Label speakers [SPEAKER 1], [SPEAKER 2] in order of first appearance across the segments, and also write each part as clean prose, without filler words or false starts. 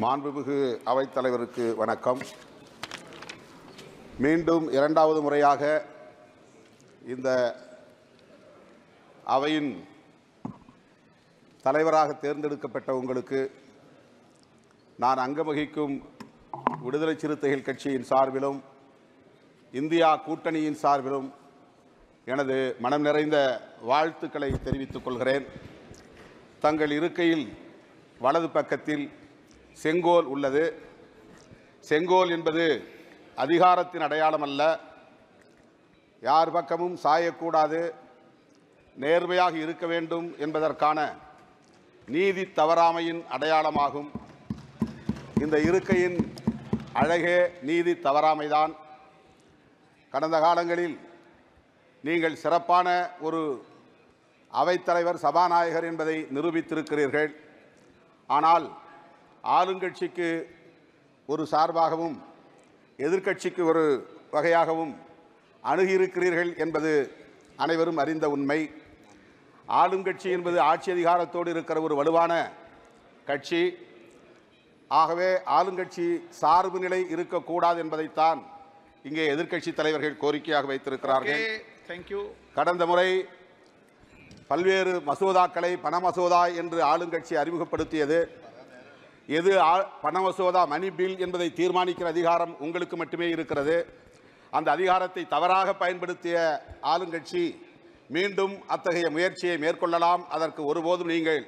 [SPEAKER 1] மாண்புமிகு அவைத்தலைவருக்கு வணக்கம். மீண்டும் இரண்டாவது முறையாக இந்த அவையின் தலைவராக தேர்ந்தெடுக்கப்பட்ட உங்களுக்கு நான் அங்கம் வகிக்கும் விடுதலை சிறுத்தைகள் கட்சியின் சார்பிலும் இந்தியா கூட்டணியின் சார்பிலும் எனது மனம் நிறைந்த வாழ்த்துக்களை தெரிவித்துக் கொள்கிறேன். தங்கள் இருக்கையில் வலது பக்கத்தில் செங்கோல் உள்ளது. செங்கோல் என்பது அதிகாரத்தின் அடையாளம் அல்ல. யார் பக்கமும் சாயக்கூடாது, நேர்மையாக இருக்க வேண்டும் என்பதற்கான நீதி தவறாமையின் அடையாளமாகும். இந்த இருக்கையின் அழகே நீதி தவறாமைதான். கடந்த காலங்களில் நீங்கள் சிறப்பான ஒரு அவைத்தலைவர், சபாநாயகர் என்பதை நிரூபித்திருக்கிறீர்கள். ஆனால் ஆளுங்கட்சிக்கு ஒரு சார்பாகவும் எதிர்க்கட்சிக்கு ஒரு வகையாகவும் அணுகியிருக்கிறீர்கள் என்பது அனைவரும் அறிந்த உண்மை. ஆளுங்கட்சி என்பது ஆட்சி அதிகாரத்தோடு இருக்கிற ஒரு வலுவான கட்சி. ஆகவே ஆளுங்கட்சி சார்பு நிலை இருக்கக்கூடாது என்பதைத்தான் இங்கே எதிர்க்கட்சி தலைவர்கள் கோரிக்கையாக வைத்திருக்கிறார்கள். கடந்த முறை பல்வேறு மசோதாக்களை பண மசோதா என்று ஆளுங்கட்சி அறிமுகப்படுத்தியது. எது பண மசோதா, மணி பில் என்பதை தீர்மானிக்கிற அதிகாரம் உங்களுக்கு மட்டுமே இருக்கிறது. அந்த அதிகாரத்தை தவறாக பயன்படுத்திய ஆளுங்கட்சி மீண்டும் அத்தகைய முயற்சியை மேற்கொள்ளலாம். அதற்கு ஒருபோதும் நீங்கள்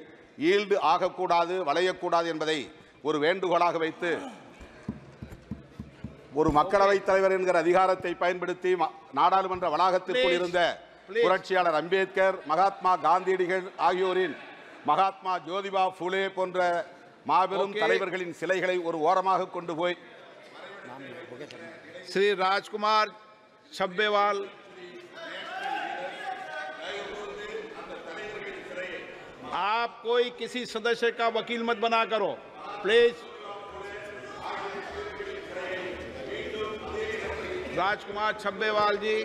[SPEAKER 1] ஈல்டு ஆகக்கூடாது, வளையக்கூடாது என்பதை ஒரு வேண்டுகோளாக வைத்து ஒரு மக்களவைத் தலைவர் என்கிற அதிகாரத்தை பயன்படுத்தி நாடாளுமன்ற வளாகத்திற்குள் இருந்த புரட்சியாளர் அம்பேத்கர், மகாத்மா காந்தியடிகள் ஆகியோரின், மகாத்மா ஜோதிபா ஃபுலே போன்ற மாபெரும் தலைவர்களின் சிலைகளை ஒரு ஓரமாக கொண்டு போய்
[SPEAKER 2] श्री राजकुमार छब्बेवाल आप कोई किसी सदस्य का वकील मत बना करो प्लीज। राजकुमार छब्बेवाल जी